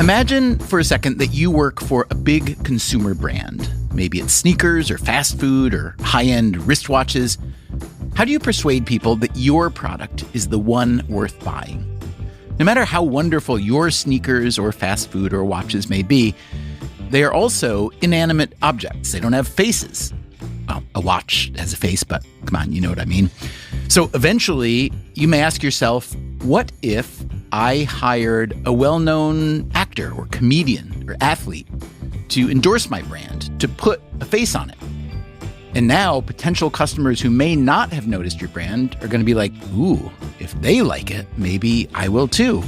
Imagine for a second that you work for a big consumer brand. Maybe it's sneakers or fast food or high-end wristwatches. How do you persuade people that your product is the one worth buying? No matter how wonderful your sneakers or fast food or watches may be, they are also inanimate objects. They don't have faces. Well, a watch has a face, but come on, you know what I mean. So eventually, you may ask yourself, what if I hired a well-known actor or comedian or athlete to endorse my brand, to put a face on it? And now potential customers who may not have noticed your brand are going to be like, ooh, if they like it, maybe I will too.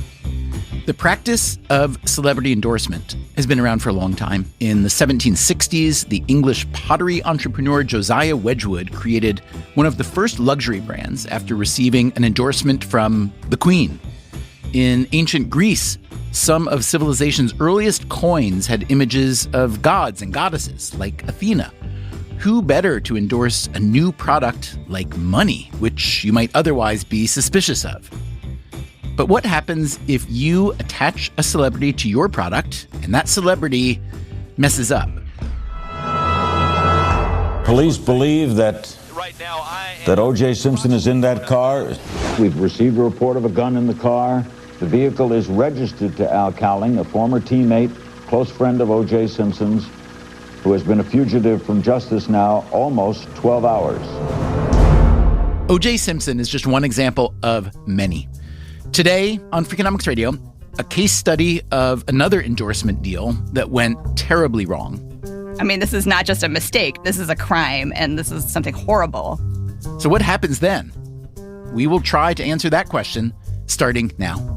The practice of celebrity endorsement has been around for a long time. In the 1760s, the English pottery entrepreneur Josiah Wedgwood created one of the first luxury brands after receiving an endorsement from the Queen. In ancient Greece, some of civilization's earliest coins had images of gods and goddesses, like Athena. Who better to endorse a new product like money, which you might otherwise be suspicious of? But what happens if you attach a celebrity to your product and that celebrity messes up? Police believe that O.J. Simpson is in that car. We've received a report of a gun in the car. The vehicle is registered to Al Cowling, a former teammate, close friend of O.J. Simpson's, who has been a fugitive from justice now almost 12 hours. O.J. Simpson is just one example of many. Today on Freakonomics Radio, a case study of another endorsement deal that went terribly wrong. I mean, this is not just a mistake. This is a crime, and this is something horrible. So what happens then? We will try to answer that question starting now.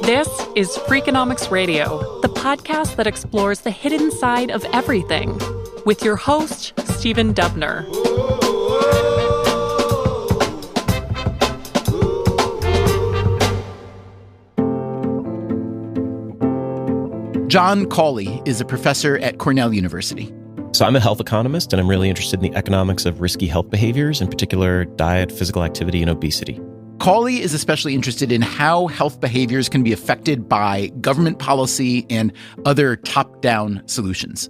This is Freakonomics Radio, the podcast that explores the hidden side of everything, with your host, Stephen Dubner. John Cawley is a professor at Cornell University. So I'm a health economist, and I'm really interested in the economics of risky health behaviors, in particular diet, physical activity, and obesity. Cawley is especially interested in how health behaviors can be affected by government policy and other top-down solutions.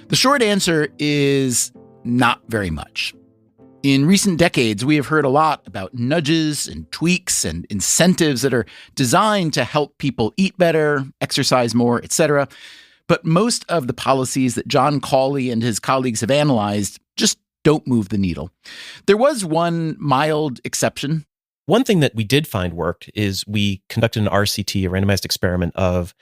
The short answer is not very much. In recent decades, we have heard a lot about nudges and tweaks and incentives that are designed to help people eat better, exercise more, etc. But most of the policies that John Cawley and his colleagues have analyzed just don't move the needle. There was one mild exception. One thing that we did find worked is we conducted an RCT, a randomized experiment of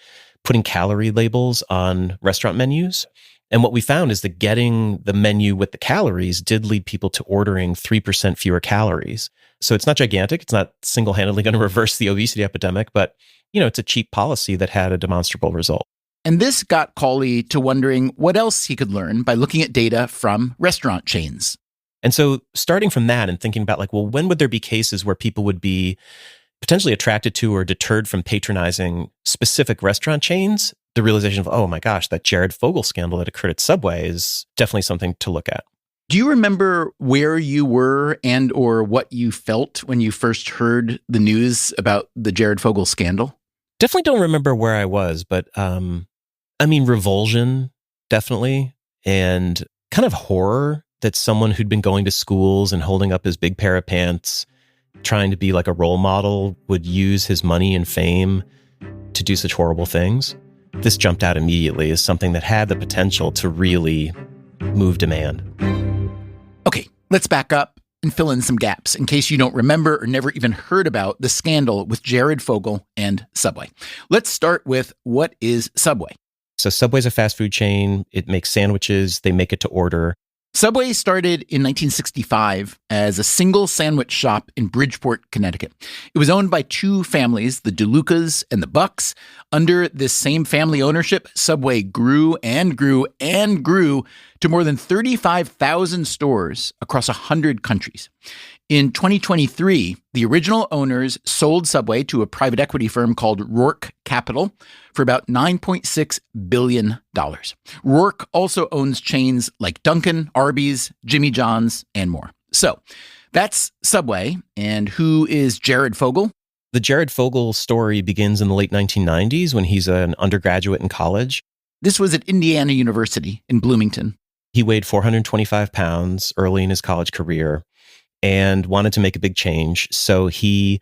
putting calorie labels on restaurant menus. And what we found is that getting the menu with the calories did lead people to ordering 3% fewer calories. So it's not gigantic. It's not single-handedly going to reverse the obesity epidemic, but, it's a cheap policy that had a demonstrable result. And this got Cawley to wondering what else he could learn by looking at data from restaurant chains. And so starting from that and thinking about when would there be cases where people would be potentially attracted to or deterred from patronizing specific restaurant chains, the realization of, oh my gosh, that Jared Fogle scandal that occurred at Subway is definitely something to look at. Do you remember where you were and or what you felt when you first heard the news about the Jared Fogle scandal? Definitely don't remember where I was, but revulsion, definitely, and kind of horror that someone who'd been going to schools and holding up his big pair of pants, trying to be like a role model, would use his money and fame to do such horrible things. This jumped out immediately as something that had the potential to really move demand. Okay, let's back up and fill in some gaps in case you don't remember or never even heard about the scandal with Jared Fogle and Subway. Let's start with what is Subway? So Subway's a fast food chain. It makes sandwiches. They make it to order. Subway started in 1965 as a single sandwich shop in Bridgeport, Connecticut. It was owned by two families, the DeLucas and the Bucks. Under this same family ownership, Subway grew and grew and grew to more than 35,000 stores across 100 countries. In 2023, the original owners sold Subway to a private equity firm called Roark Capital for about $9.6 billion. Roark also owns chains like Dunkin', Arby's, Jimmy John's, and more. So that's Subway. And who is Jared Fogle? The Jared Fogle story begins in the late 1990s when he's an undergraduate in college. This was at Indiana University in Bloomington. He weighed 425 pounds early in his college career and wanted to make a big change. So he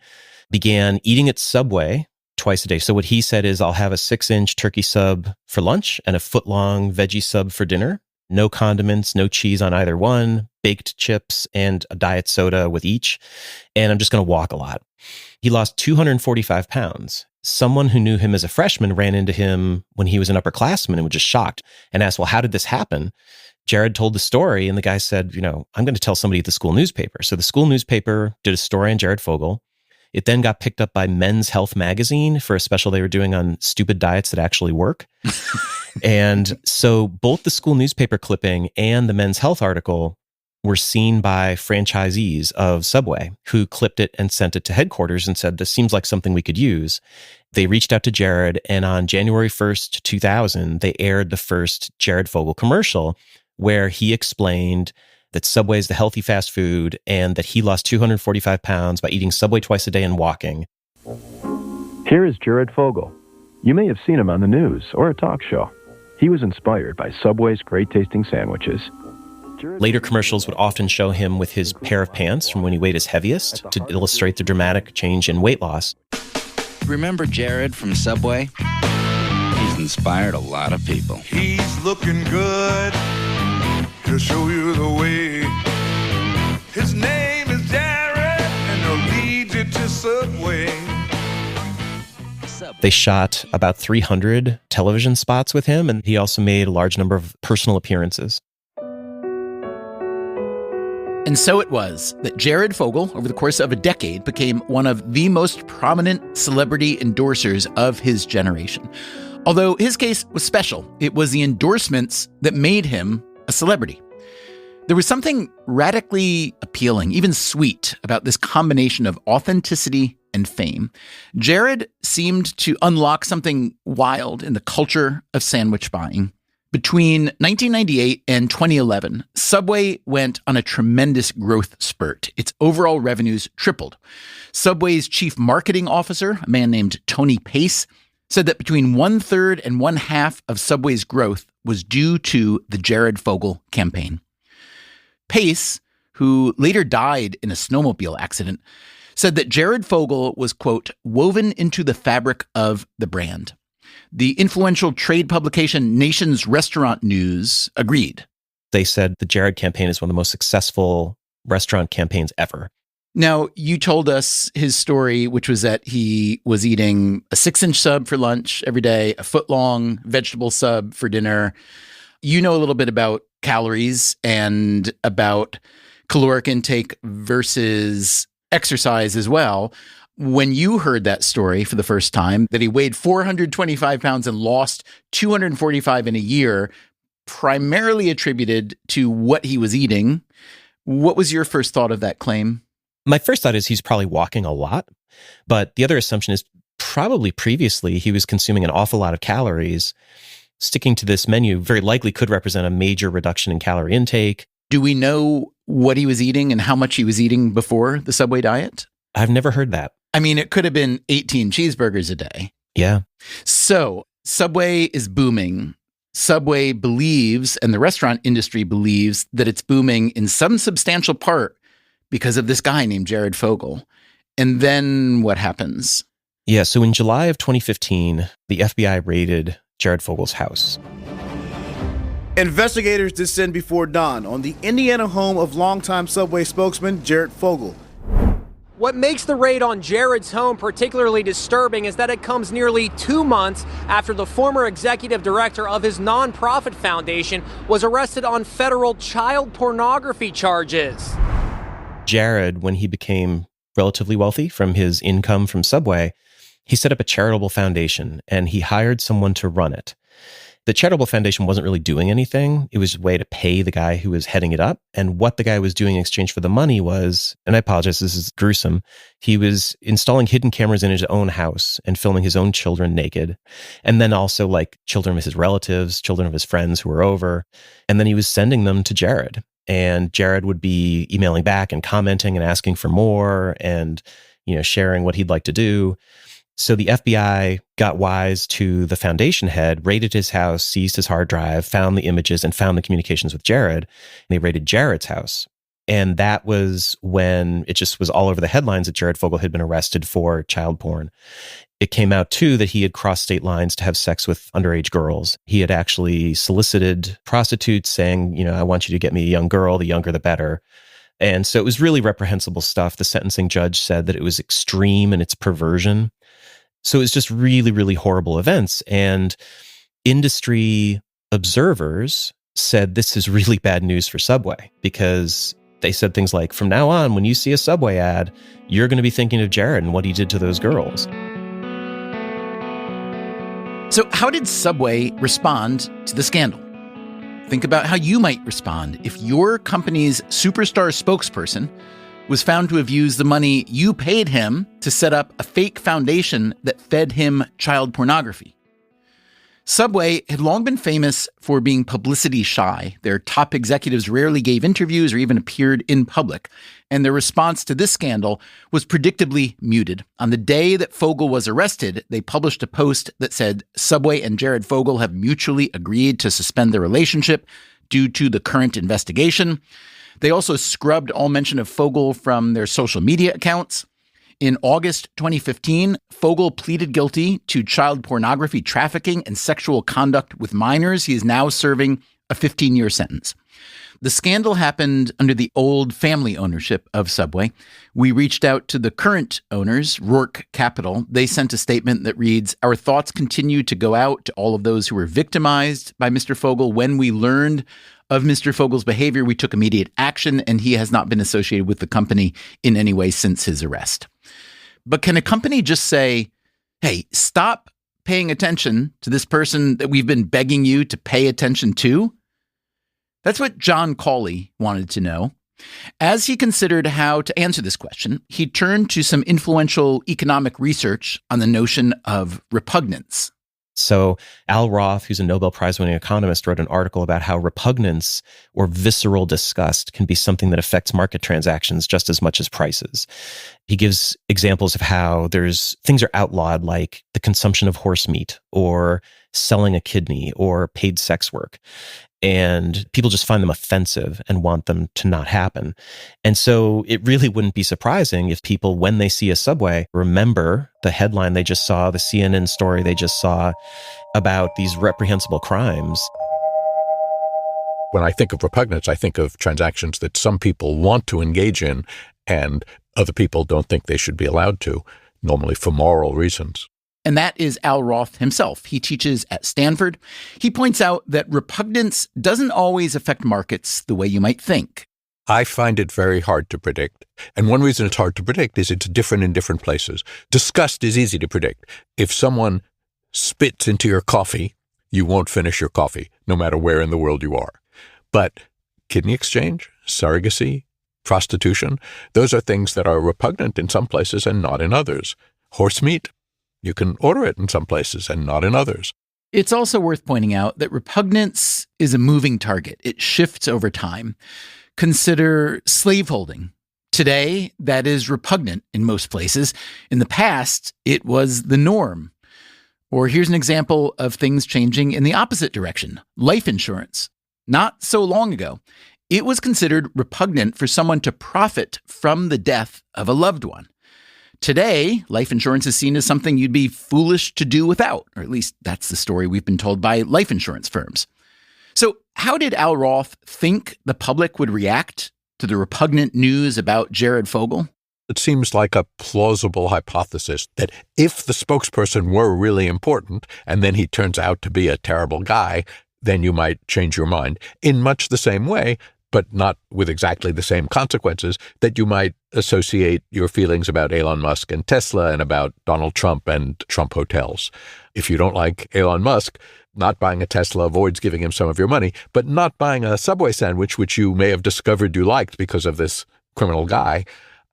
began eating at Subway twice a day. So what he said is, I'll have a 6-inch turkey sub for lunch and a foot-long veggie sub for dinner. No condiments, no cheese on either one, baked chips, and a diet soda with each. And I'm just going to walk a lot. He lost 245 pounds. Someone who knew him as a freshman ran into him when he was an upperclassman and was just shocked and asked, well, how did this happen? Jared told the story, and the guy said, I'm going to tell somebody at the school newspaper. So the school newspaper did a story on Jared Fogle. It then got picked up by Men's Health magazine for a special they were doing on stupid diets that actually work. And so both the school newspaper clipping and the Men's Health article were seen by franchisees of Subway who clipped it and sent it to headquarters and said, this seems like something we could use. They reached out to Jared, and on January 1st, 2000, they aired the first Jared Fogle commercial where he explained that Subway is the healthy fast food and that he lost 245 pounds by eating Subway twice a day and walking. Here is Jared Fogle. You may have seen him on the news or a talk show. He was inspired by Subway's great-tasting sandwiches. Later commercials would often show him with his pair of pants from when he weighed his heaviest to illustrate the dramatic change in weight loss. Remember Jared from Subway? He's inspired a lot of people. He's looking good. He'll show you the way. His name is Jared, and he'll lead you to Subway. They shot about 300 television spots with him, and he also made a large number of personal appearances. And so it was that Jared Fogle, over the course of a decade, became one of the most prominent celebrity endorsers of his generation. Although his case was special, it was the endorsements that made him a celebrity. There was something radically appealing, even sweet, about this combination of authenticity and fame. Jared seemed to unlock something wild in the culture of sandwich buying. Between 1998 and 2011, Subway went on a tremendous growth spurt. Its overall revenues tripled. Subway's chief marketing officer, a man named Tony Pace, said that between 1/3 and 1/2 of Subway's growth was due to the Jared Fogle campaign. Pace, who later died in a snowmobile accident, said that Jared Fogle was, quote, woven into the fabric of the brand. The influential trade publication Nation's Restaurant News agreed. They said the Jared campaign is one of the most successful restaurant campaigns ever. Now, you told us his story, which was that he was eating a 6-inch sub for lunch every day, a foot-long vegetable sub for dinner. You know a little bit about calories and about caloric intake versus exercise as well. When you heard that story for the first time, that he weighed 425 pounds and lost 245 in a year, primarily attributed to what he was eating, what was your first thought of that claim? My first thought is he's probably walking a lot, but the other assumption is probably previously he was consuming an awful lot of calories. Sticking to this menu very likely could represent a major reduction in calorie intake. Do we know what he was eating and how much he was eating before the Subway diet? I've never heard that. I mean, it could have been 18 cheeseburgers a day. Yeah. So Subway is booming. Subway believes, and the restaurant industry believes, that it's booming in some substantial part because of this guy named Jared Fogle. And then what happens? Yeah, so in July of 2015, the FBI raided Jared Fogle's house. Investigators descend before dawn on the Indiana home of longtime Subway spokesman Jared Fogle. What makes the raid on Jared's home particularly disturbing is that it comes nearly 2 months after the former executive director of his nonprofit foundation was arrested on federal child pornography charges. Jared, when he became relatively wealthy from his income from Subway, he set up a charitable foundation and he hired someone to run it. The charitable foundation wasn't really doing anything. It was a way to pay the guy who was heading it up. And what the guy was doing in exchange for the money was, and I apologize, this is gruesome, he was installing hidden cameras in his own house and filming his own children naked. And then also like children of his relatives, children of his friends who were over. And then he was sending them to Jared. And Jared would be emailing back and commenting and asking for more and, sharing what he'd like to do. So the FBI got wise to the foundation head, raided his house, seized his hard drive, found the images, and found the communications with Jared. And they raided Jared's house. And that was when it just was all over the headlines that Jared Fogle had been arrested for child porn. It came out, too, that he had crossed state lines to have sex with underage girls. He had actually solicited prostitutes saying, I want you to get me a young girl, the younger the better. And so it was really reprehensible stuff. The sentencing judge said that it was extreme in its perversion. So it was just really, really horrible events. And industry observers said this is really bad news for Subway, because they said things like, from now on, when you see a Subway ad, you're going to be thinking of Jared and what he did to those girls. So how did Subway respond to the scandal? Think about how you might respond if your company's superstar spokesperson was found to have used the money you paid him to set up a fake foundation that fed him child pornography. Subway had long been famous for being publicity shy. Their top executives rarely gave interviews or even appeared in public, and their response to this scandal was predictably muted. On the day that Fogle was arrested, they published a post that said, Subway and Jared Fogle have mutually agreed to suspend their relationship due to the current investigation. They also scrubbed all mention of Fogle from their social media accounts. In August 2015, Fogle pleaded guilty to child pornography trafficking and sexual conduct with minors. He is now serving a 15-year sentence. The scandal happened under the old family ownership of Subway. We reached out to the current owners, Rourke Capital. They sent a statement that reads, "Our thoughts continue to go out to all of those who were victimized by Mr. Fogle. When we learned of Mr. Fogle's behavior, we took immediate action, and he has not been associated with the company in any way since his arrest." But can a company just say, hey, stop paying attention to this person that we've been begging you to pay attention to? That's what John Cawley wanted to know. As he considered how to answer this question, he turned to some influential economic research on the notion of repugnance. So Al Roth, who's a Nobel Prize-winning economist, wrote an article about how repugnance or visceral disgust can be something that affects market transactions just as much as prices. He gives examples of how things are outlawed, like the consumption of horse meat or selling a kidney or paid sex work. And people just find them offensive and want them to not happen. And so it really wouldn't be surprising if people, when they see a Subway, remember the headline they just saw, the CNN story they just saw about these reprehensible crimes. When I think of repugnance, I think of transactions that some people want to engage in and other people don't think they should be allowed to, normally for moral reasons. And that is Al Roth himself. He teaches at Stanford. He points out that repugnance doesn't always affect markets the way you might think. I find it very hard to predict. And one reason it's hard to predict is it's different in different places. Disgust is easy to predict. If someone spits into your coffee, you won't finish your coffee, no matter where in the world you are. But kidney exchange, surrogacy, prostitution, those are things that are repugnant in some places and not in others. Horse meat, you can order it in some places and not in others. It's also worth pointing out that repugnance is a moving target. It shifts over time. Consider slaveholding. Today, that is repugnant in most places. In the past, it was the norm. Or here's an example of things changing in the opposite direction. Life insurance. Not so long ago, it was considered repugnant for someone to profit from the death of a loved one. Today, life insurance is seen as something you'd be foolish to do without, or at least that's the story we've been told by life insurance firms. So how did Al Roth think the public would react to the repugnant news about Jared Fogle? It seems like a plausible hypothesis that if the spokesperson were really important and then he turns out to be a terrible guy, then you might change your mind in much the same way, but not with exactly the same consequences, that you might associate your feelings about Elon Musk and Tesla and about Donald Trump and Trump hotels. If you don't like Elon Musk, Not buying a Tesla avoids giving him some of your money, but not buying a Subway sandwich, which you may have discovered you liked because of this criminal guy,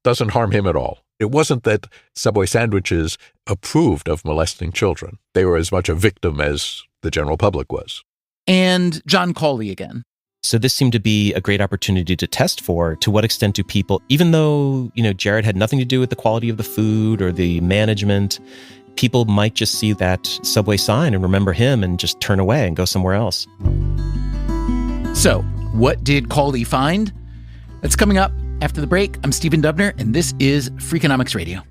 doesn't harm him at all. It wasn't that Subway sandwiches approved of molesting children. They were as much a victim as the general public was. And John Cawley again. So this seemed to be a great opportunity to test for to what extent do people, even though, Jared had nothing to do with the quality of the food or the management, people might just see that Subway sign and remember him and just turn away and go somewhere else. So, what did Cawley find? That's coming up after the break. I'm Stephen Dubner, and this is Freakonomics Radio.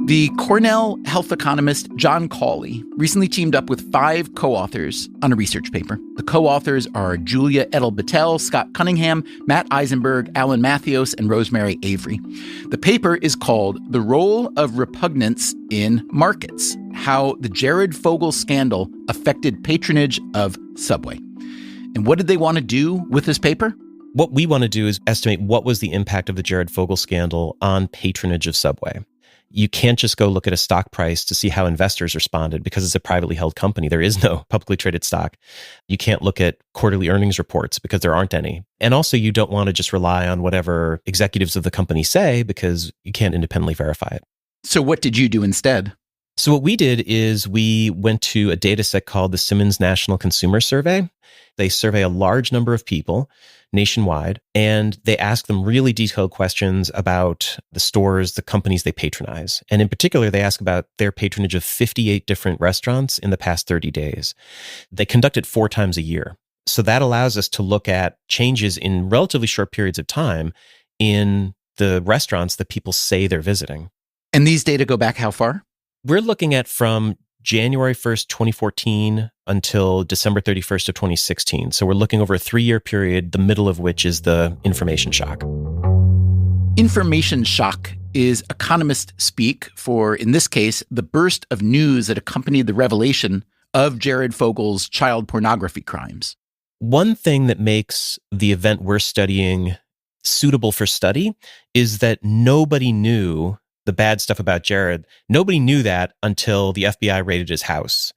The Cornell health economist John Cawley recently teamed up with 5 co-authors on a research paper. The co-authors are Julia Edel-Battelle, Scott Cunningham, Matt Eisenberg, Alan Mattheos, and Rosemary Avery. The paper is called The Role of Repugnance in Markets: How the Jared Fogle Scandal Affected Patronage of Subway. And what did they want to do with this paper? What we want to do is estimate what was the impact of the Jared Fogle scandal on patronage of Subway. You can't just go look at a stock price to see how investors responded because it's a privately held company. There is no publicly traded stock. You can't look at quarterly earnings reports because there aren't any. And also, you don't want to just rely on whatever executives of the company say because you can't independently verify it. So what did you do instead? So what we did is we went to a data set called the Simmons National Consumer Survey. They survey a large number of people nationwide, and they ask them really detailed questions about the stores, the companies they patronize. And in particular, they ask about their patronage of 58 different restaurants in the past 30 days. They conduct it 4 times a year. So that allows us to look at changes in relatively short periods of time in the restaurants that people say they're visiting. And these data go back how far? We're looking at from January 1st, 2014 until December 31st of 2016. So we're looking over a 3-year period, the middle of which is the information shock. Information shock is economist speak for, in this case, the burst of news that accompanied the revelation of Jared Fogle's child pornography crimes. One thing that makes the event we're studying suitable for study is that nobody knew the bad stuff about Jared. Nobody knew that until the FBI raided his house.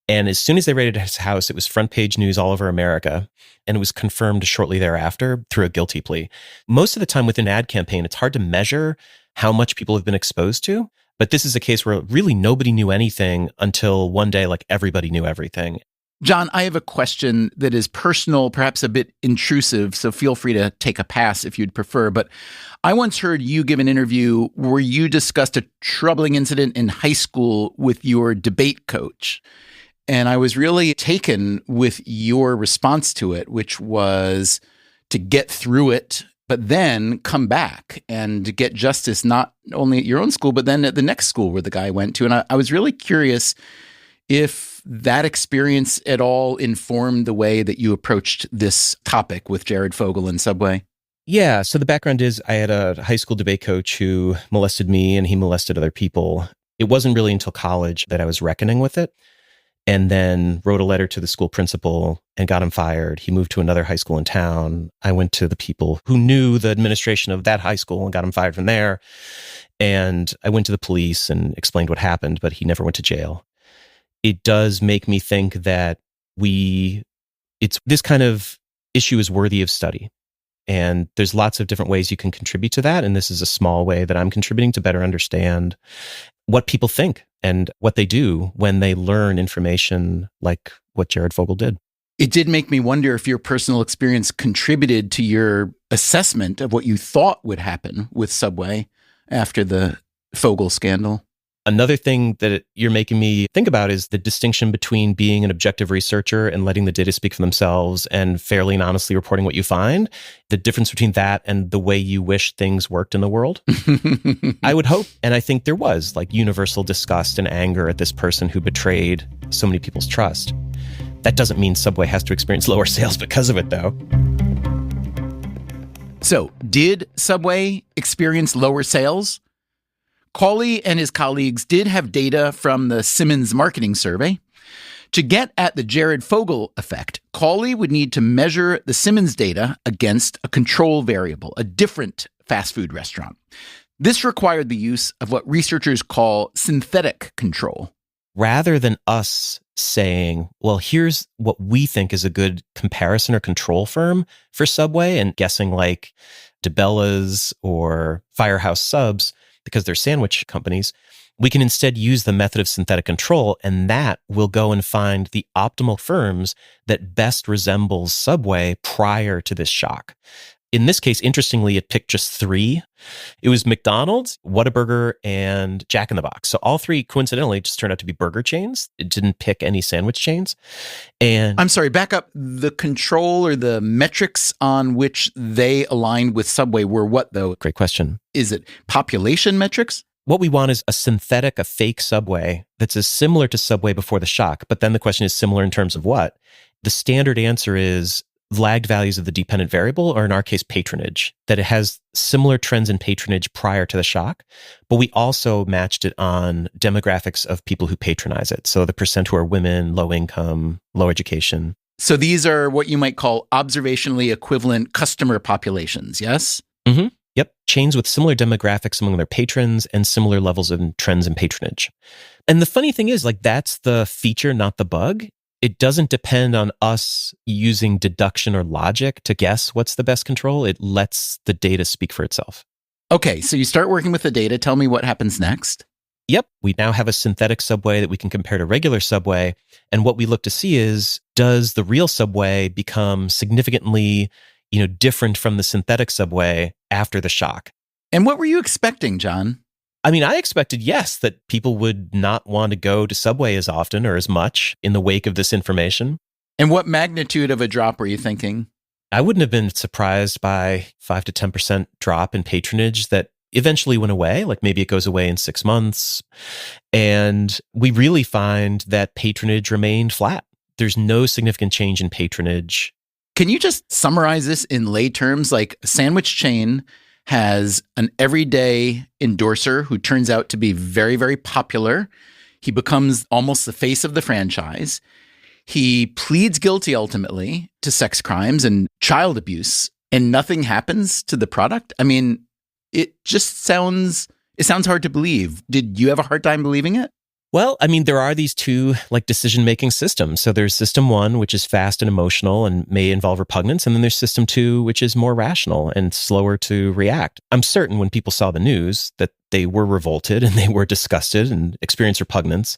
And as soon as they raided his house, it was front page news all over America. And it was confirmed shortly thereafter through a guilty plea. Most of the time with an ad campaign, it's hard to measure how much people have been exposed to. But this is a case where really nobody knew anything until one day, like everybody knew everything. John, I have a question that is personal, perhaps a bit intrusive, so feel free to take a pass if you'd prefer. But I once heard you give an interview where you discussed a troubling incident in high school with your debate coach. And I was really taken with your response to it, which was to get through it, but then come back and get justice, not only at your own school, but then at the next school where the guy went to. And I was really curious if that experience at all informed the way that you approached this topic with Jared Fogle and Subway. Yeah. So the background is I had a high school debate coach who molested me and he molested other people. It wasn't really until college that I was reckoning with it, and then wrote a letter to the school principal and got him fired. He moved to another high school in town. I went to the people who knew the administration of that high school and got him fired from there. And I went to the police and explained what happened, but he never went to jail. It does make me think that this kind of issue is worthy of study. And there's lots of different ways you can contribute to that. And this is a small way that I'm contributing to better understand what people think and what they do when they learn information like what Jared Fogle did. It did make me wonder if your personal experience contributed to your assessment of what you thought would happen with Subway after the Fogle scandal. Another thing that you're making me think about is the distinction between being an objective researcher and letting the data speak for themselves and fairly and honestly reporting what you find. The difference between that and the way you wish things worked in the world. I would hope, and I think there was, like universal disgust and anger at this person who betrayed so many people's trust. That doesn't mean Subway has to experience lower sales because of it, though. So, did Subway experience lower sales? Cawley and his colleagues did have data from the Simmons Marketing Survey. To get at the Jared Fogle effect, Cawley would need to measure the Simmons data against a control variable, a different fast food restaurant. This required the use of what researchers call synthetic control. Rather than us saying, well, here's what we think is a good comparison or control firm for Subway, and guessing like DiBella's or Firehouse Subs, because they're sandwich companies, we can instead use the method of synthetic control, and that will go and find the optimal firms that best resembles Subway prior to this shock. In this case, interestingly, it picked just 3. It was McDonald's, Whataburger, and Jack in the Box. So all 3, coincidentally, just turned out to be burger chains. It didn't pick any sandwich chains. And I'm sorry, back up. The control or the metrics on which they aligned with Subway were what, though? Great question. Is it population metrics? What we want is a synthetic, a fake Subway that's as similar to Subway before the shock. But then the question is similar in terms of what? The standard answer is lagged values of the dependent variable, or in our case, patronage, that it has similar trends in patronage prior to the shock. But we also matched it on demographics of people who patronize it. So the percent who are women, low income, low education. So these are what you might call observationally equivalent customer populations, yes? Mm-hmm. Yep. Chains with similar demographics among their patrons and similar levels of trends in patronage. And the funny thing is, like, that's the feature, not the bug. It doesn't depend on us using deduction or logic to guess what's the best control. It lets the data speak for itself. Okay, so you start working with the data. Tell me what happens next. Yep. We now have a synthetic Subway that we can compare to regular Subway. And what we look to see is, does the real Subway become significantly, different from the synthetic Subway after the shock? And what were you expecting, John? I mean, I expected, yes, that people would not want to go to Subway as often or as much in the wake of this information. And what magnitude of a drop were you thinking? I wouldn't have been surprised by 5 to 10% drop in patronage that eventually went away. Like maybe it goes away in 6 months. And we really find that patronage remained flat. There's no significant change in patronage. Can you just summarize this in lay terms? Like a sandwich chain has an everyday endorser who turns out to be very, very popular. He becomes almost the face of the franchise. He pleads guilty ultimately to sex crimes and child abuse, and nothing happens to the product. I mean, it sounds hard to believe. Did you have a hard time believing it? Well, I mean, there are these 2 decision-making systems. So there's system 1, which is fast and emotional and may involve repugnance. And then there's system 2, which is more rational and slower to react. I'm certain when people saw the news that they were revolted and they were disgusted and experienced repugnance.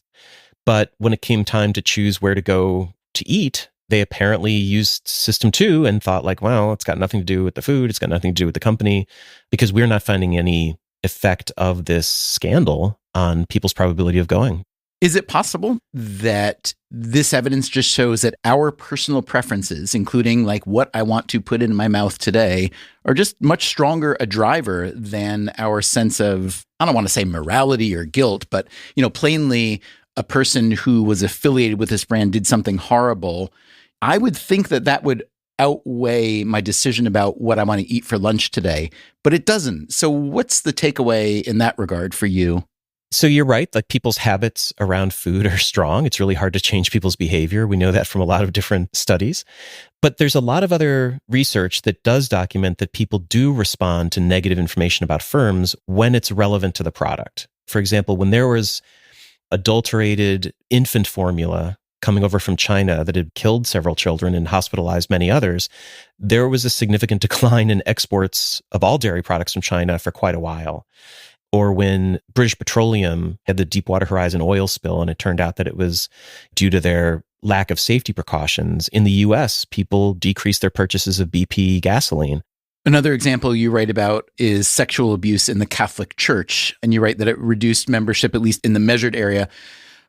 But when it came time to choose where to go to eat, they apparently used system 2 and thought like, well, it's got nothing to do with the food. It's got nothing to do with the company, because we're not finding any effect of this scandal on people's probability of going. Is it possible that this evidence just shows that our personal preferences, including like what I want to put in my mouth today, are just much stronger a driver than our sense of, I don't want to say morality or guilt, but, plainly a person who was affiliated with this brand did something horrible? I would think that would outweigh my decision about what I want to eat for lunch today, but it doesn't. So what's the takeaway in that regard for you? So you're right, like people's habits around food are strong. It's really hard to change people's behavior. We know that from a lot of different studies. But there's a lot of other research that does document that people do respond to negative information about firms when it's relevant to the product. For example, when there was adulterated infant formula coming over from China that had killed several children and hospitalized many others, there was a significant decline in exports of all dairy products from China for quite a while. Or when British Petroleum had the Deepwater Horizon oil spill and it turned out that it was due to their lack of safety precautions. In the US, people decreased their purchases of BP gasoline. Another example you write about is sexual abuse in the Catholic Church. And you write that it reduced membership, at least in the measured area,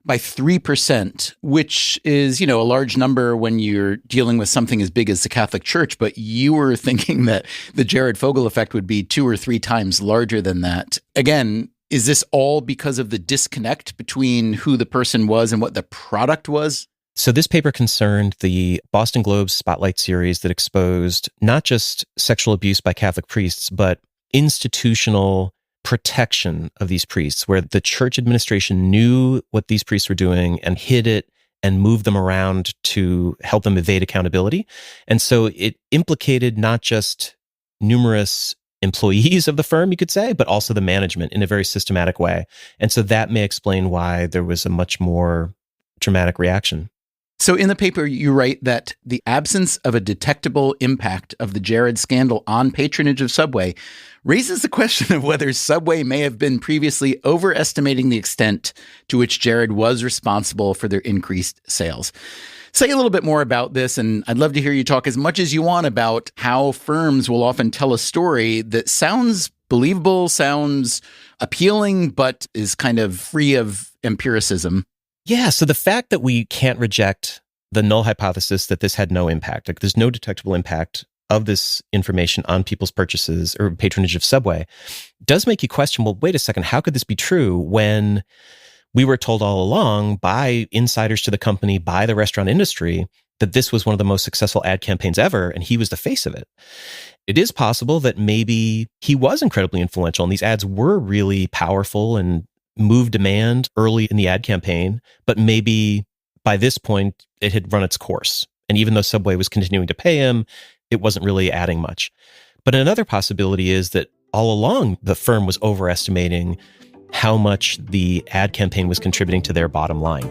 by 3%, which is, a large number when you're dealing with something as big as the Catholic Church. But you were thinking that the Jared Fogle effect would be 2 or 3 times larger than that. Again, is this all because of the disconnect between who the person was and what the product was? So this paper concerned the Boston Globe's Spotlight series that exposed not just sexual abuse by Catholic priests, but institutional protection of these priests, where the church administration knew what these priests were doing and hid it and move them around to help them evade accountability. And so it implicated not just numerous employees of the firm, you could say, but also the management in a very systematic way. And so that may explain why there was a much more dramatic reaction. So in the paper, you write that the absence of a detectable impact of the Jared scandal on patronage of Subway raises the question of whether Subway may have been previously overestimating the extent to which Jared was responsible for their increased sales. Say a little bit more about this, and I'd love to hear you talk as much as you want about how firms will often tell a story that sounds believable, sounds appealing, but is kind of free of empiricism. Yeah, so the fact that we can't reject the null hypothesis that this had no impact, like there's no detectable impact of this information on people's purchases or patronage of Subway, does make you question, well, wait a second, how could this be true when we were told all along by insiders to the company, by the restaurant industry, that this was one of the most successful ad campaigns ever, and he was the face of it? It is possible that maybe he was incredibly influential, and these ads were really powerful and moved demand early in the ad campaign, but maybe by this point it had run its course. And even though Subway was continuing to pay him, it wasn't really adding much. But another possibility is that all along the firm was overestimating how much the ad campaign was contributing to their bottom line.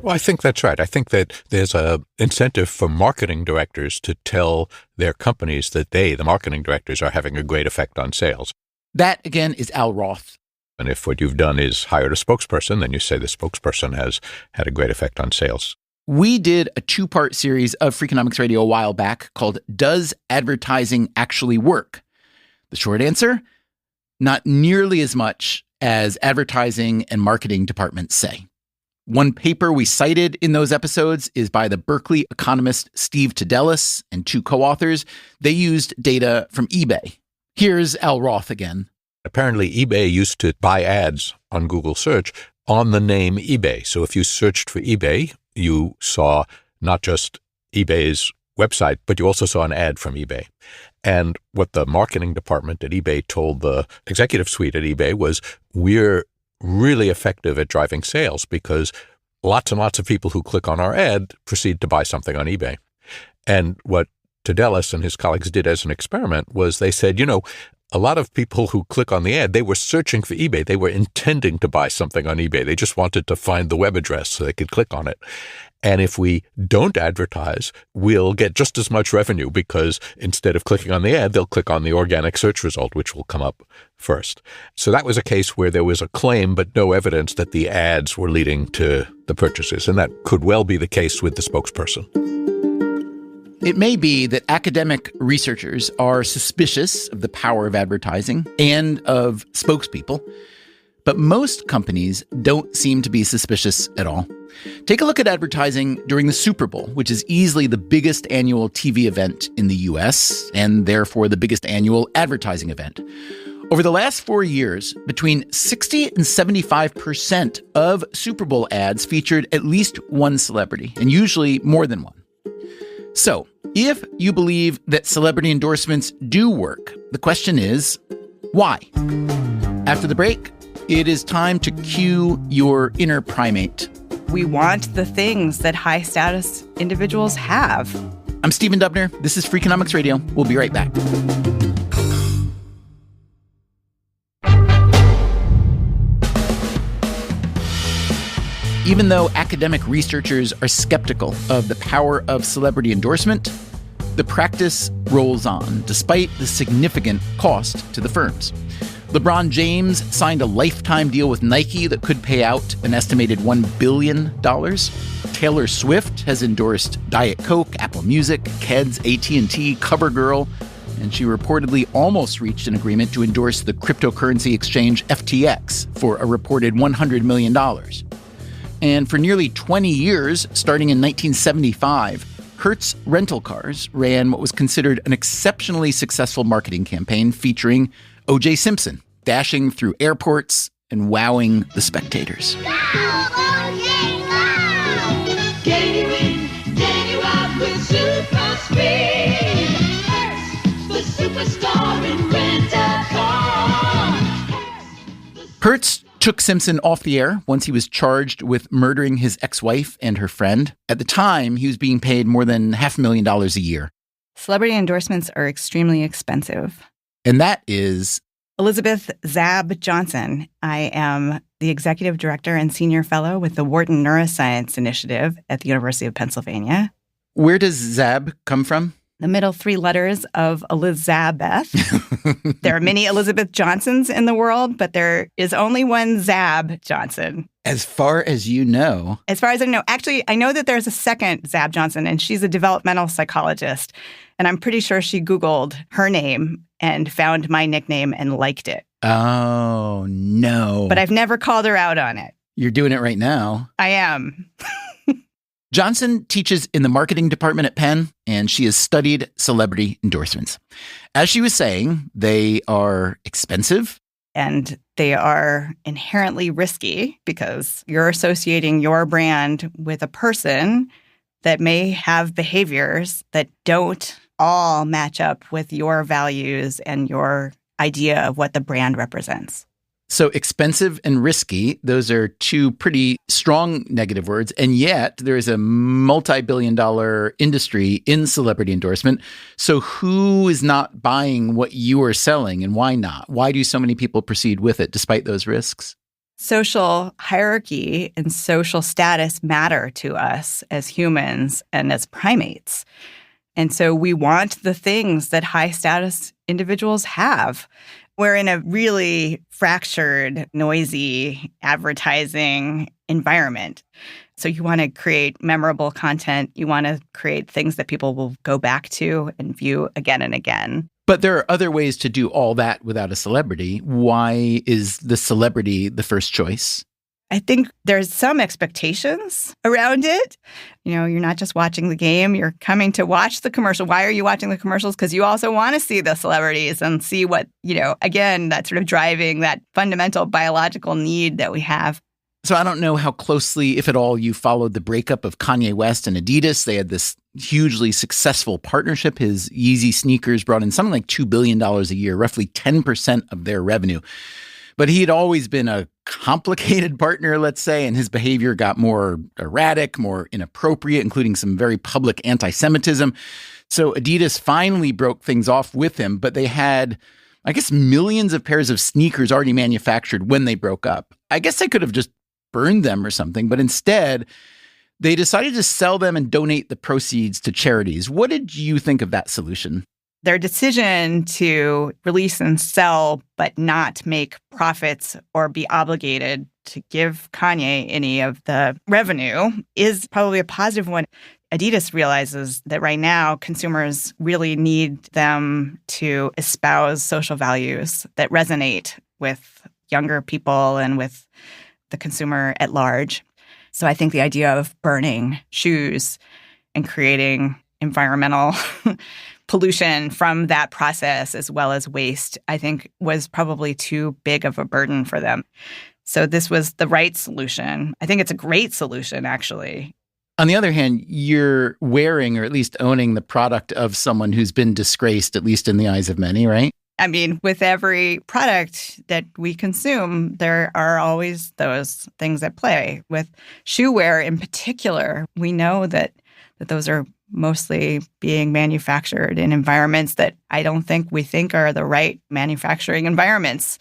Well, I think that's right. I think that there's an incentive for marketing directors to tell their companies that they, the marketing directors, are having a great effect on sales. That, again, is Al Roth. And if what you've done is hired a spokesperson, then you say the spokesperson has had a great effect on sales. We did a 2-part series of Freakonomics Radio a while back called Does Advertising Actually Work? The short answer, not nearly as much as advertising and marketing departments say. One paper we cited in those episodes is by the Berkeley economist Steve Tadelis and 2 co-authors. They used data from eBay. Here's Al Roth again. Apparently, eBay used to buy ads on Google search on the name eBay. So if you searched for eBay, you saw not just eBay's website, but you also saw an ad from eBay. And what the marketing department at eBay told the executive suite at eBay was, we're really effective at driving sales because lots and lots of people who click on our ad proceed to buy something on eBay. And what Tadelis and his colleagues did as an experiment was they said, a lot of people who click on the ad, they were searching for eBay. They were intending to buy something on eBay. They just wanted to find the web address so they could click on it. And if we don't advertise, we'll get just as much revenue because instead of clicking on the ad, they'll click on the organic search result, which will come up first. So that was a case where there was a claim but no evidence that the ads were leading to the purchases. And that could well be the case with the spokesperson. It may be that academic researchers are suspicious of the power of advertising and of spokespeople, but most companies don't seem to be suspicious at all. Take a look at advertising during the Super Bowl, which is easily the biggest annual TV event in the U.S. and therefore the biggest annual advertising event. Over the last 4 years, between 60 and 75% of Super Bowl ads featured at least one celebrity, and usually more than one. So, if you believe that celebrity endorsements do work, the question is, why? After the break, it is time to cue your inner primate. We want the things that high-status individuals have. I'm Stephen Dubner. This is Freakonomics Radio. We'll be right back. Even though academic researchers are skeptical of the power of celebrity endorsement, the practice rolls on, despite the significant cost to the firms. LeBron James signed a lifetime deal with Nike that could pay out an estimated $1 billion. Taylor Swift has endorsed Diet Coke, Apple Music, Keds, AT&T, CoverGirl, and she reportedly almost reached an agreement to endorse the cryptocurrency exchange FTX for a reported $100 million. And for nearly 20 years, starting in 1975, Hertz Rental Cars ran what was considered an exceptionally successful marketing campaign featuring O.J. Simpson, dashing through airports and wowing the spectators. Go, O.J., go! Getting you in, getting you out with super speed. Hertz, the superstar in rent-a-car. Hertz took Simpson off the air once he was charged with murdering his ex-wife and her friend. At the time, he was being paid more than $500,000 a year. Celebrity endorsements are extremely expensive. And that is Elizabeth Zab Johnson. I am the executive director and senior fellow with the Wharton Neuroscience Initiative at the University of Pennsylvania. Where does Zab come from? The middle three letters of Elizabeth. There are many Elizabeth Johnsons in the world, but there is only one Zab Johnson. As far as you know. As far as I know. Actually, I know that there's a second Zab Johnson, and she's a developmental psychologist. And I'm pretty sure she Googled her name and found my nickname and liked it. Oh, no. But I've never called her out on it. You're doing it right now. I am. Johnson teaches in the marketing department at Penn, and she has studied celebrity endorsements. As she was saying, they are expensive. And they are inherently risky because you're associating your brand with a person that may have behaviors that don't all match up with your values and your idea of what the brand represents. So expensive and risky, those are two pretty strong negative words. And yet there is a multi-billion-dollar industry in celebrity endorsement. So who is not buying what you are selling, and why not? Why do so many people proceed with it despite those risks? Social hierarchy and social status matter to us as humans and as primates. And so we want the things that high status individuals have. We're in a really fractured, noisy advertising environment. So you want to create memorable content. You want to create things that people will go back to and view again and again. But there are other ways to do all that without a celebrity. Why is the celebrity the first choice? I think there's some expectations around it. You know, you're not just watching the game, you're coming to watch the commercial. Why are you watching the commercials? Because you also want to see the celebrities and see what, again, that's sort of driving that fundamental biological need that we have. So I don't know how closely, if at all, you followed the breakup of Kanye West and Adidas. They had this hugely successful partnership. His Yeezy sneakers brought in something like $2 billion a year, roughly 10% of their revenue. But he had always been a complicated partner, let's say, and his behavior got more erratic, more inappropriate, including some very public anti-Semitism. So Adidas finally broke things off with him, but they had, I guess, millions of pairs of sneakers already manufactured when they broke up. I guess they could have just burned them or something, but instead they decided to sell them and donate the proceeds to charities. What did you think of that solution? Their decision to release and sell but not make profits or be obligated to give Kanye any of the revenue is probably a positive one. Adidas realizes that right now consumers really need them to espouse social values that resonate with younger people and with the consumer at large. So I think the idea of burning shoes and creating environmental pollution from that process as well as waste, I think was probably too big of a burden for them. So this was the right solution. I think it's a great solution, actually. On the other hand, you're wearing or at least owning the product of someone who's been disgraced, at least in the eyes of many, right? I mean, with every product that we consume, there are always those things at play. With shoe wear in particular, we know that those are mostly being manufactured in environments that I don't think we think are the right manufacturing environments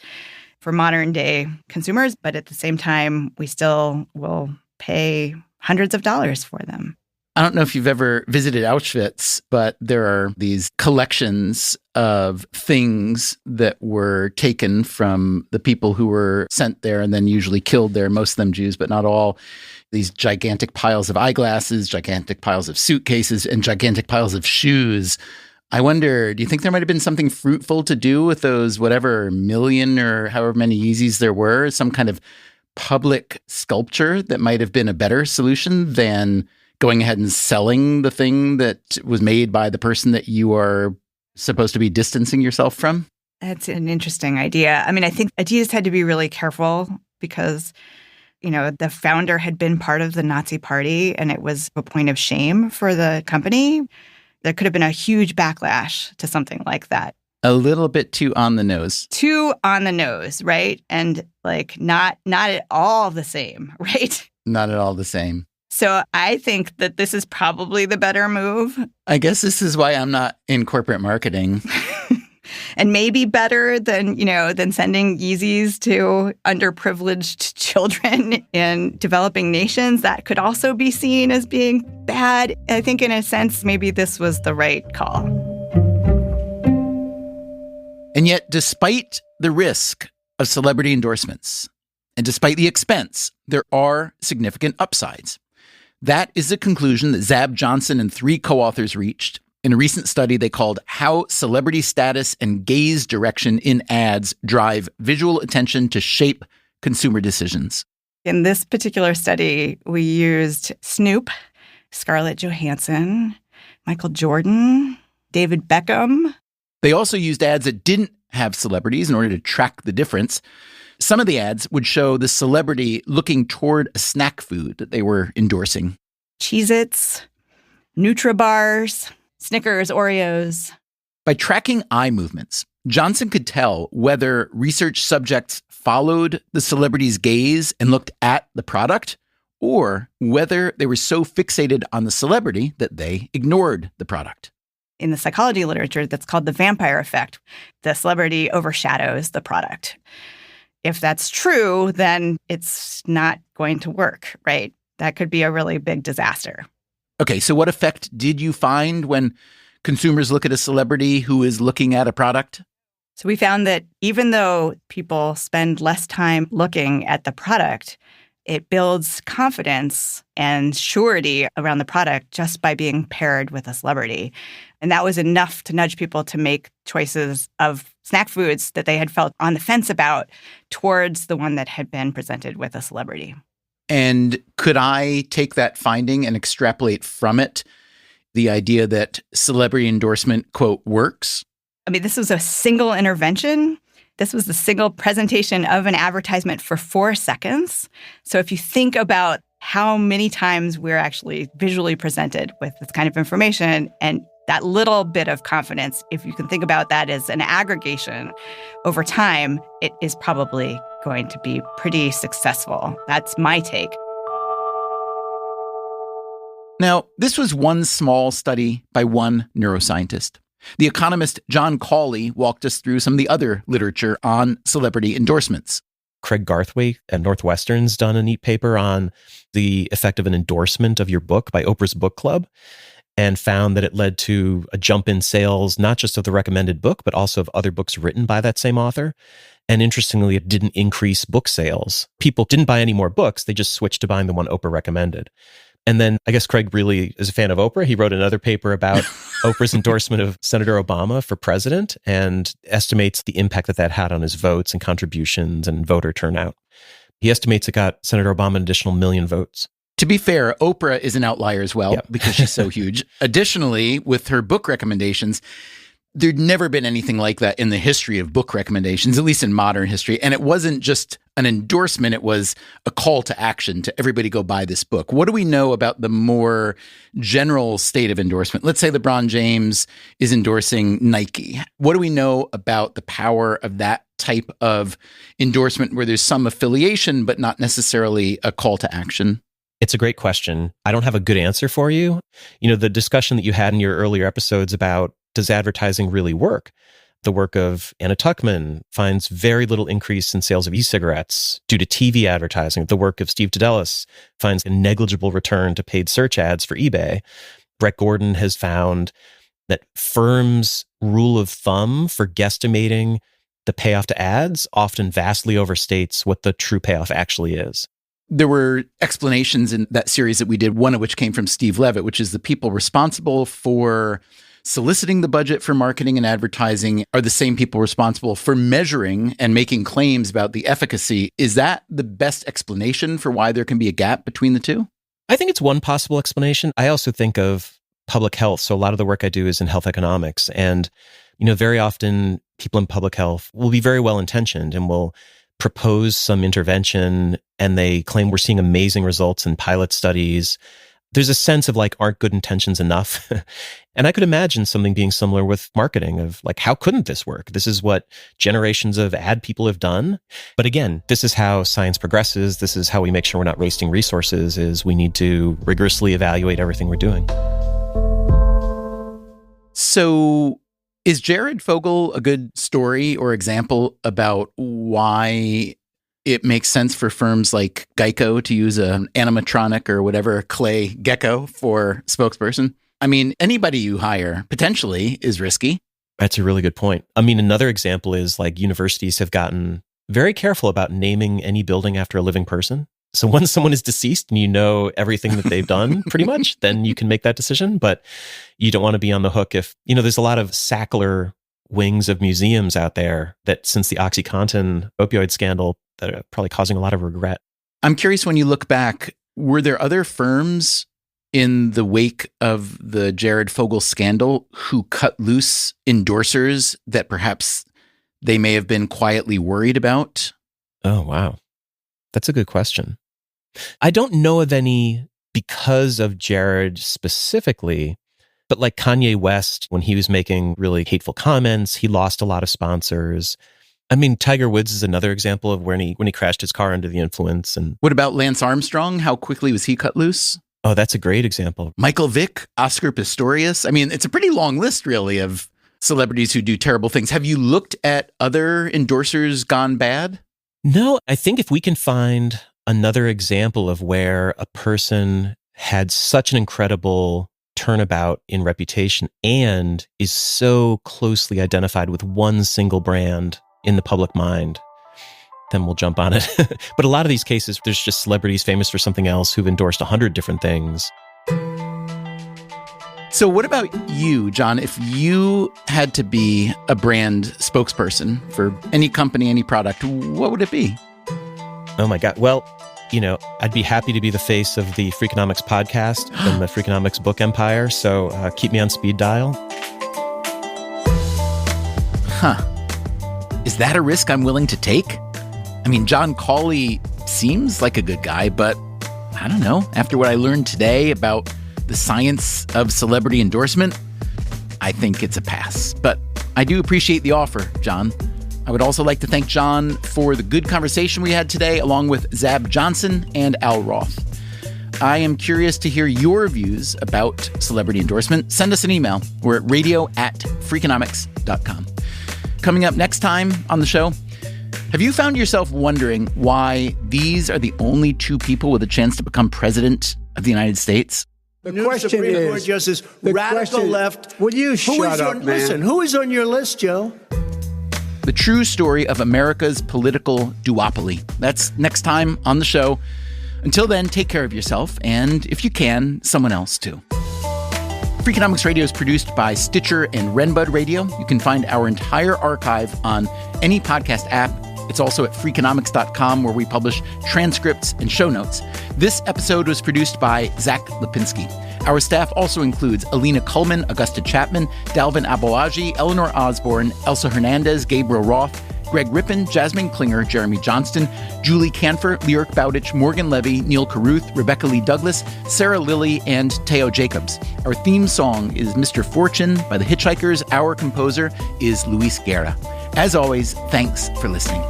for modern day consumers. But at the same time, we still will pay hundreds of dollars for them. I don't know if you've ever visited Auschwitz, but there are these collections of things that were taken from the people who were sent there and then usually killed there, most of them Jews, but not all. These gigantic piles of eyeglasses, gigantic piles of suitcases, and gigantic piles of shoes. I wonder, do you think there might have been something fruitful to do with those whatever million or however many Yeezys there were? Some kind of public sculpture that might have been a better solution than going ahead and selling the thing that was made by the person that you are supposed to be distancing yourself from? That's an interesting idea. I mean, I think Adidas had to be really careful because, the founder had been part of the Nazi Party and it was a point of shame for the company. There could have been a huge backlash to something like that. A little bit too on the nose. Too on the nose, right? And like not at all the same, right? Not at all the same. So I think that this is probably the better move. I guess this is why I'm not in corporate marketing. And maybe better than sending Yeezys to underprivileged children in developing nations. That could also be seen as being bad. I think in a sense, maybe this was the right call. And yet, despite the risk of celebrity endorsements, and despite the expense, there are significant upsides. That is the conclusion that Zab Johnson and 3 co-authors reached in a recent study they called How Celebrity Status and Gaze Direction in Ads Drive Visual Attention to Shape Consumer Decisions. In this particular study, we used Snoop, Scarlett Johansson, Michael Jordan, David Beckham. They also used ads that didn't have celebrities in order to track the difference. Some of the ads would show the celebrity looking toward a snack food that they were endorsing. Cheez-Its, Nutribars, Snickers, Oreos. By tracking eye movements, Johnson could tell whether research subjects followed the celebrity's gaze and looked at the product, or whether they were so fixated on the celebrity that they ignored the product. In the psychology literature, that's called the vampire effect. The celebrity overshadows the product. If that's true, then it's not going to work, right? That could be a really big disaster. Okay, so what effect did you find when consumers look at a celebrity who is looking at a product? So we found that even though people spend less time looking at the product, it builds confidence and surety around the product just by being paired with a celebrity. And that was enough to nudge people to make choices of snack foods that they had felt on the fence about towards the one that had been presented with a celebrity. And could I take that finding and extrapolate from it the idea that celebrity endorsement, quote, works? I mean, this was a single intervention. This was the single presentation of an advertisement for 4 seconds. So if you think about how many times we're actually visually presented with this kind of information and that little bit of confidence, if you can think about that as an aggregation over time, it is probably going to be pretty successful. That's my take. Now, this was one small study by one neuroscientist. The economist John Cawley walked us through some of the other literature on celebrity endorsements. Craig Garthwaite at Northwestern's done a neat paper on the effect of an endorsement of your book by Oprah's Book Club, and found that it led to a jump in sales, not just of the recommended book, but also of other books written by that same author. And interestingly, it didn't increase book sales. People didn't buy any more books. They just switched to buying the one Oprah recommended. And then I guess Craig really is a fan of Oprah. He wrote another paper about Oprah's endorsement of Senator Obama for president and estimates the impact that that had on his votes and contributions and voter turnout. He estimates it got Senator Obama an additional 1 million votes. To be fair, Oprah is an outlier as well, because she's so huge. Additionally, with her book recommendations, there'd never been anything like that in the history of book recommendations, at least in modern history. And it wasn't just an endorsement, it was a call to action to everybody go buy this book. What do we know about the more general state of endorsement? Let's say LeBron James is endorsing Nike. What do we know about the power of that type of endorsement where there's some affiliation, but not necessarily a call to action? It's a great question. I don't have a good answer for you. You know, the discussion that you had in your earlier episodes about does advertising really work? The work of Anna Tuchman finds very little increase in sales of e-cigarettes due to TV advertising. The work of Steve Tadelis finds a negligible return to paid search ads for eBay. Brett Gordon has found that firms' rule of thumb for guesstimating the payoff to ads often vastly overstates what the true payoff actually is. There were explanations in that series that we did, one of which came from Steve Levitt, which is the people responsible for soliciting the budget for marketing and advertising are the same people responsible for measuring and making claims about the efficacy. Is that the best explanation for why there can be a gap between the two? I think it's one possible explanation. I also think of public health. So a lot of the work I do is in health economics. And, you know, very often people in public health will be very well intentioned and will propose some intervention and they claim we're seeing amazing results in pilot studies. there's a sense of like, aren't good intentions enough? And I could imagine something being similar with marketing of like, how couldn't this work? This is what generations of ad people have done. But again, this is how science progresses. This is how we make sure we're not wasting resources, is we need to rigorously evaluate everything we're doing. So is Jared Fogle a good story or example about why it makes sense for firms like Geico to use an animatronic or whatever clay gecko for spokesperson? I mean, anybody you hire potentially is risky. That's a really good point. I mean, another example is like universities have gotten very careful about naming any building after a living person. So once someone is deceased and you know everything that they've done pretty much, then you can make that decision. But you don't want to be on the hook if, there's a lot of Sackler wings of museums out there that since the OxyContin opioid scandal that are probably causing a lot of regret. I'm curious, when you look back, were there other firms in the wake of the Jared Fogle scandal who cut loose endorsers that perhaps they may have been quietly worried about? Oh, wow. That's a good question. I don't know of any because of Jared specifically, but like Kanye West, when he was making really hateful comments, he lost a lot of sponsors. I mean, Tiger Woods is another example of when he crashed his car under the influence. And what about Lance Armstrong? How quickly was he cut loose? Oh, that's a great example. Michael Vick, Oscar Pistorius. I mean, it's a pretty long list, really, of celebrities who do terrible things. Have you looked at other endorsers gone bad? No, I think if we can find another example of where a person had such an incredible turnabout in reputation and is so closely identified with one single brand in the public mind, then we'll jump on it. But a lot of these cases, there's just celebrities famous for something else who've endorsed 100 different things. So what about you, John? If you had to be a brand spokesperson for any company, any product, what would it be? Oh my God. Well, I'd be happy to be the face of the Freakonomics podcast and the Freakonomics book empire. So keep me on speed dial. Huh. Is that a risk I'm willing to take? I mean, John Cawley seems like a good guy, but I don't know. After what I learned today about the science of celebrity endorsement, I think it's a pass. But I do appreciate the offer, John. I would also like to thank John for the good conversation we had today, along with Zab Johnson and Al Roth. I am curious to hear your views about celebrity endorsement. Send us an email. We're at radio@freakonomics.com. Coming up next time on the show, have you found yourself wondering why these are the only two people with a chance to become president of the United States? The question Supreme is, Court Justice, radical left. Will you shut up, man? Listen, who is on your list, Joe? The true story of America's political duopoly. That's next time on the show. Until then, take care of yourself, and if you can, someone else too. Freakonomics Radio is produced by Stitcher and Renbud Radio. You can find our entire archive on any podcast app. It's also at Freakonomics.com, where we publish transcripts and show notes. This episode was produced by Zach Lipinski. Our staff also includes Alina Kuhlman, Augusta Chapman, Dalvin Aboagi, Eleanor Osborne, Elsa Hernandez, Gabriel Roth, Greg Rippin, Jasmine Klinger, Jeremy Johnston, Julie Canfer, Lyric Bowditch, Morgan Levy, Neil Carruth, Rebecca Lee Douglas, Sarah Lilly, and Teo Jacobs. Our theme song is Mr. Fortune by the Hitchhikers. Our composer is Luis Guerra. As always, thanks for listening.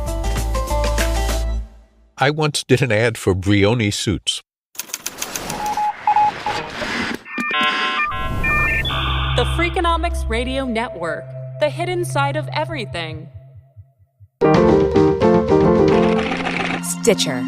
I once did an ad for Brioni Suits. The Freakonomics Radio Network, the hidden side of everything. Stitcher.